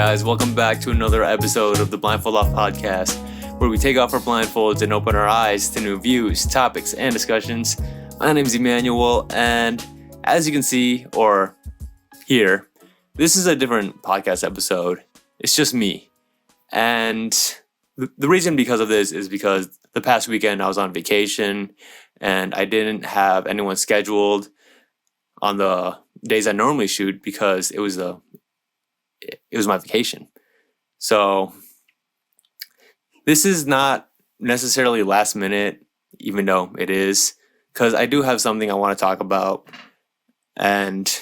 guys? Welcome back to another episode of the Blindfold Off podcast, where we take off our blindfolds and open our eyes to new views, topics, and discussions. My name's Emmanuel, and as you can see or hear, this is a different podcast episode. It's just me. And the reason because of this is because the past weekend I was on vacation and I didn't have anyone scheduled on the days I normally shoot because it was my vacation. So this is not necessarily last minute, even though it is, because I do have something I want to talk about. And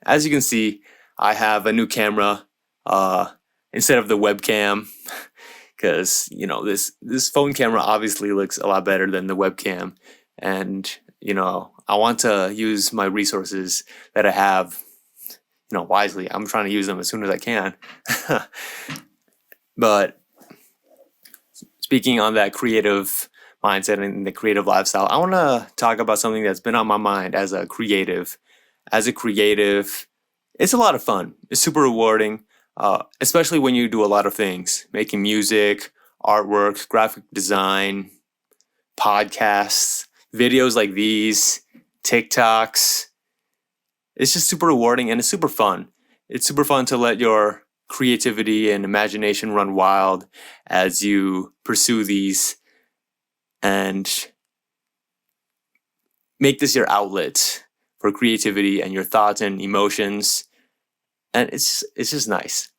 as you can see, I have a new camera instead of the webcam, because this phone camera obviously looks a lot better than the webcam, and I want to use my resources that I have wisely. I'm trying to use them as soon as I can. But speaking on that creative mindset and the creative lifestyle, I want to talk about something that's been on my mind as a creative. As a creative, it's a lot of fun. It's super rewarding, especially when you do a lot of things, making music, artwork, graphic design, podcasts, videos like these, TikToks. It's just super rewarding and it's super fun. It's super fun to let your creativity and imagination run wild as you pursue these and make this your outlet for creativity and your thoughts and emotions. And it's just nice.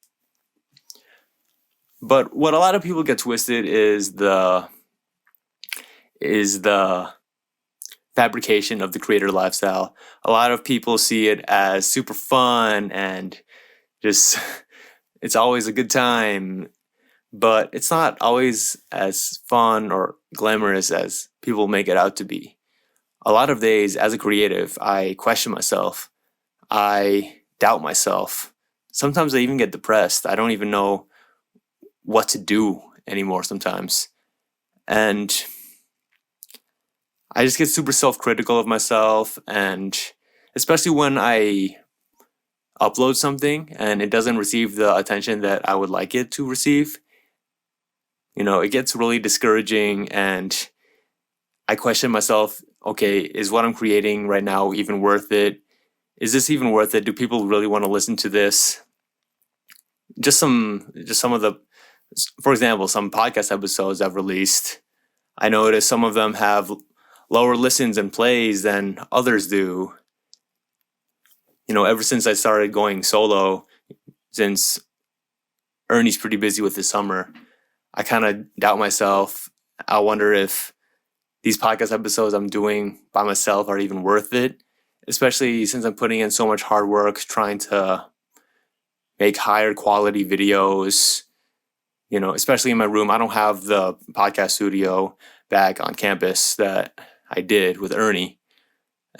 But what a lot of people get twisted is the fabrication of the creator lifestyle. A lot of people see it as super fun and just it's always a good time, but it's not always as fun or glamorous as people make it out to be. A lot of days as a creative, I question myself. I doubt myself. Sometimes I even get depressed. I don't even know what to do anymore sometimes. And I just get super self-critical of myself, and especially when I upload something and it doesn't receive the attention that I would like it to receive, it gets really discouraging, and I question myself, okay, is what I'm creating right now even worth it? Is this even worth it? Do people really want to listen to this? Just some of the, for example, some podcast episodes I've released, I noticed some of them have lower listens and plays than others do. Ever since I started going solo, since Ernie's pretty busy with his summer, I kind of doubt myself. I wonder if these podcast episodes I'm doing by myself are even worth it, especially since I'm putting in so much hard work trying to make higher quality videos. Especially in my room, I don't have the podcast studio back on campus that I did with Ernie.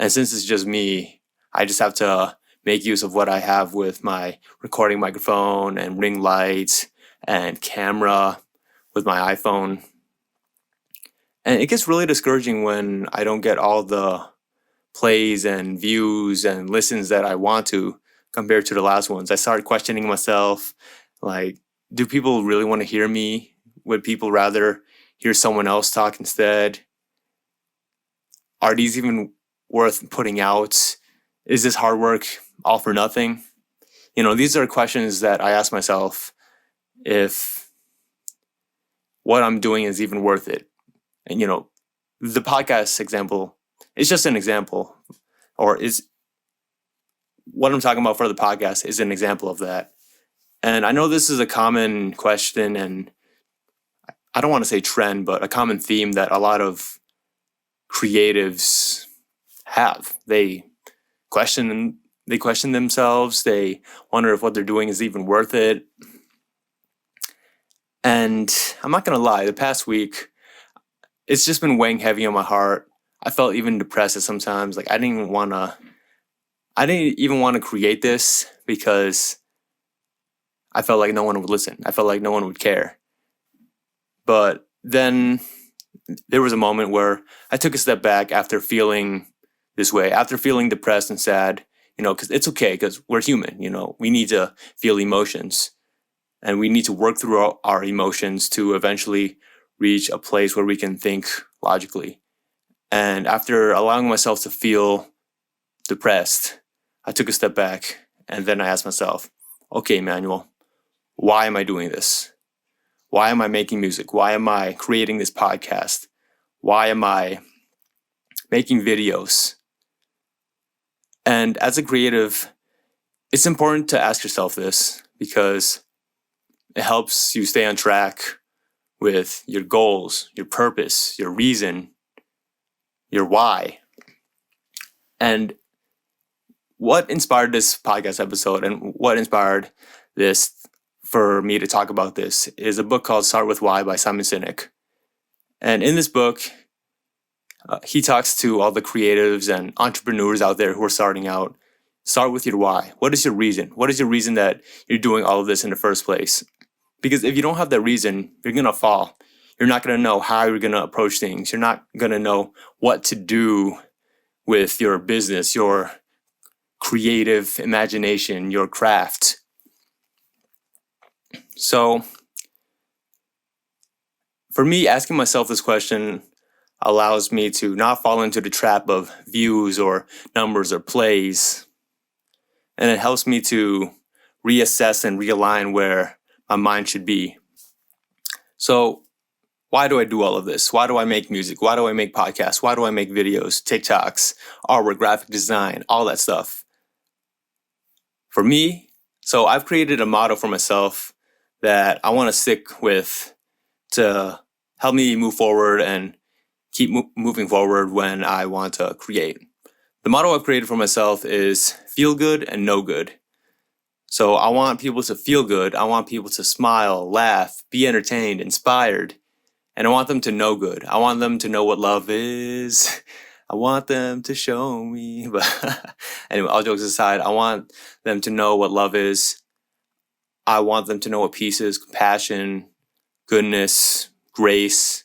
And since it's just me, I just have to make use of what I have with my recording microphone and ring lights and camera with my iPhone. And it gets really discouraging when I don't get all the plays and views and listens that I want to compared to the last ones. I started questioning myself, like, do people really want to hear me? Would people rather hear someone else talk instead? Are these even worth putting out? Is this hard work all for nothing? These are questions that I ask myself if what I'm doing is even worth it. And, the podcast example is just an example, or is what I'm talking about for the podcast is an example of that. And I know this is a common question, and I don't want to say trend, but a common theme that a lot of creatives have. They question themselves. They wonder if what they're doing is even worth it. And I'm not going to lie, the past week, it's just been weighing heavy on my heart. I felt even depressed at sometimes. Like I didn't even want to create this because I felt like no one would listen. I felt like no one would care. But then there was a moment where I took a step back after feeling this way, after feeling depressed and sad, because it's okay, because we're human, we need to feel emotions. And we need to work through our emotions to eventually reach a place where we can think logically. And after allowing myself to feel depressed, I took a step back and then I asked myself, okay, Emmanuel, why am I doing this? Why am I making music? Why am I creating this podcast? Why am I making videos? And as a creative, it's important to ask yourself this because it helps you stay on track with your goals, your purpose, your reason, your why. And what inspired this podcast episode and what inspired this for me to talk about this is a book called Start With Why by Simon Sinek. And in this book, he talks to all the creatives and entrepreneurs out there who are starting out. Start with your why. What is your reason? What is your reason that you're doing all of this in the first place? Because if you don't have that reason, you're going to fall. You're not going to know how you're going to approach things. You're not going to know what to do with your business, your creative imagination, your craft. So, for me, asking myself this question allows me to not fall into the trap of views or numbers or plays. And it helps me to reassess and realign where my mind should be. So, why do I do all of this? Why do I make music? Why do I make podcasts? Why do I make videos, TikToks, artwork, graphic design, all that stuff? For me, so I've created a motto for myself that I want to stick with to help me move forward and keep moving forward when I want to create. The motto I've created for myself is feel good and know good. So I want people to feel good. I want people to smile, laugh, be entertained, inspired. And I want them to know good. I want them to know what love is. I want them to show me. But anyway, all jokes aside, I want them to know what love is. I want them to know what peace is, compassion, goodness, grace,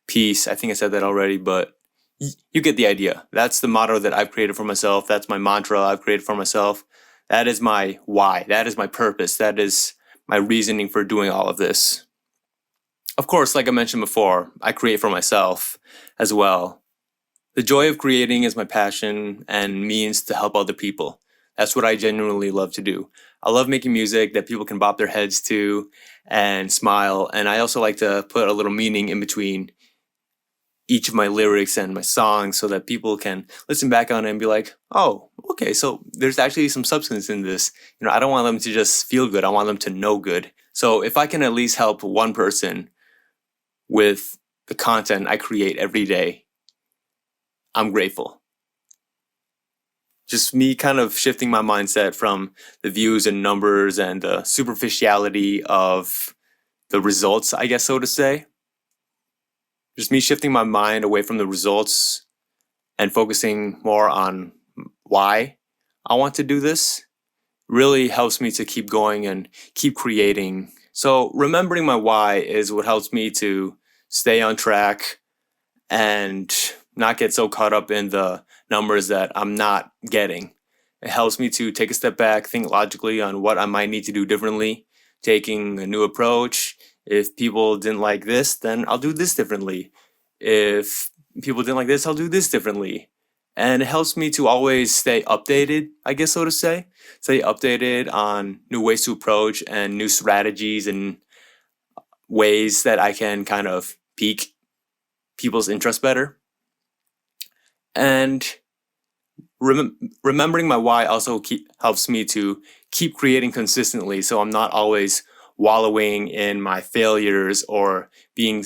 peace. I think I said that already, but you get the idea. That's the motto that I've created for myself. That's my mantra I've created for myself. That is my why. That is my purpose. That is my reasoning for doing all of this. Of course, like I mentioned before, I create for myself as well. The joy of creating is my passion and means to help other people. That's what I genuinely love to do. I love making music that people can bop their heads to and smile. And I also like to put a little meaning in between each of my lyrics and my songs so that people can listen back on it and be like, oh, okay, so there's actually some substance in this. I don't want them to just feel good. I want them to know good. So if I can at least help one person with the content I create every day, I'm grateful. Just me kind of shifting my mindset from the views and numbers and the superficiality of the results, I guess so to say. Just me shifting my mind away from the results and focusing more on why I want to do this really helps me to keep going and keep creating. So remembering my why is what helps me to stay on track and not get so caught up in the numbers that I'm not getting. It helps me to take a step back, think logically on what I might need to do differently, taking a new approach. If people didn't like this, then I'll do this differently. If people didn't like this, I'll do this differently. And it helps me to always stay updated, I guess so to say. Stay updated on new ways to approach and new strategies and ways that I can kind of pique people's interest better. And remembering my why also helps me to keep creating consistently, so I'm not always wallowing in my failures or being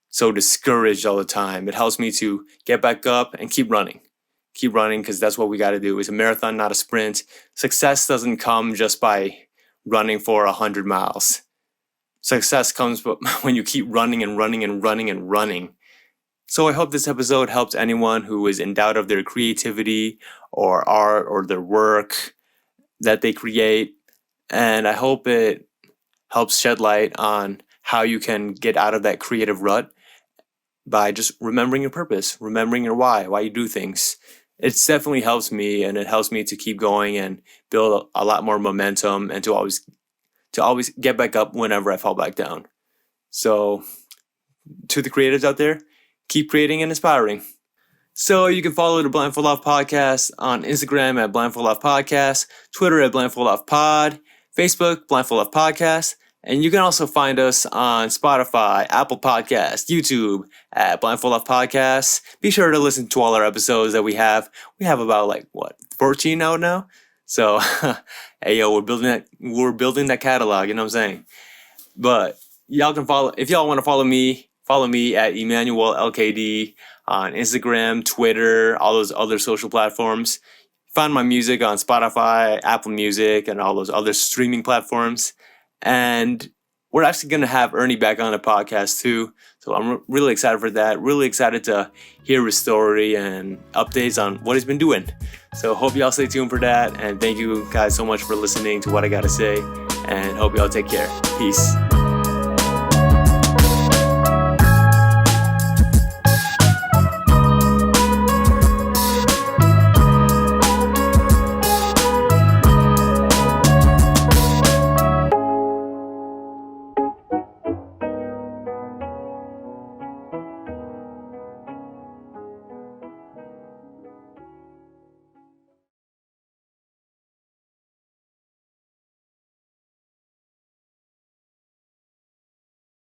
so discouraged all the time. It helps me to get back up and keep running. Keep running, because that's what we got to do. It's a marathon, not a sprint. Success doesn't come just by running for 100 miles. Success comes when you keep running and running and running and running. So I hope this episode helps anyone who is in doubt of their creativity or art or their work that they create. And I hope it helps shed light on how you can get out of that creative rut by just remembering your purpose, remembering your why you do things. It definitely helps me, and it helps me to keep going and build a lot more momentum and to to always get back up whenever I fall back down. So to the creatives out there, keep creating and inspiring. So you can follow the Blindfold Off Podcast on Instagram at Blindfold Off Podcast, Twitter at Blindfold Off Pod, Facebook, Blindfold Off Podcast, and you can also find us on Spotify, Apple Podcasts, YouTube at Blindfold Off Podcasts. Be sure to listen to all our episodes that we have. We have about 14 out now. So, hey yo, we're building that catalog, you know what I'm saying? But y'all can follow, if y'all want to follow me at Emmanuel LKD on Instagram, Twitter, all those other social platforms. Find my music on Spotify, Apple Music, and all those other streaming platforms. And we're actually going to have Ernie back on the podcast too. So I'm really excited for that. Really excited to hear his story and updates on what he's been doing. So hope y'all stay tuned for that. And thank you guys so much for listening to what I got to say. And hope y'all take care. Peace.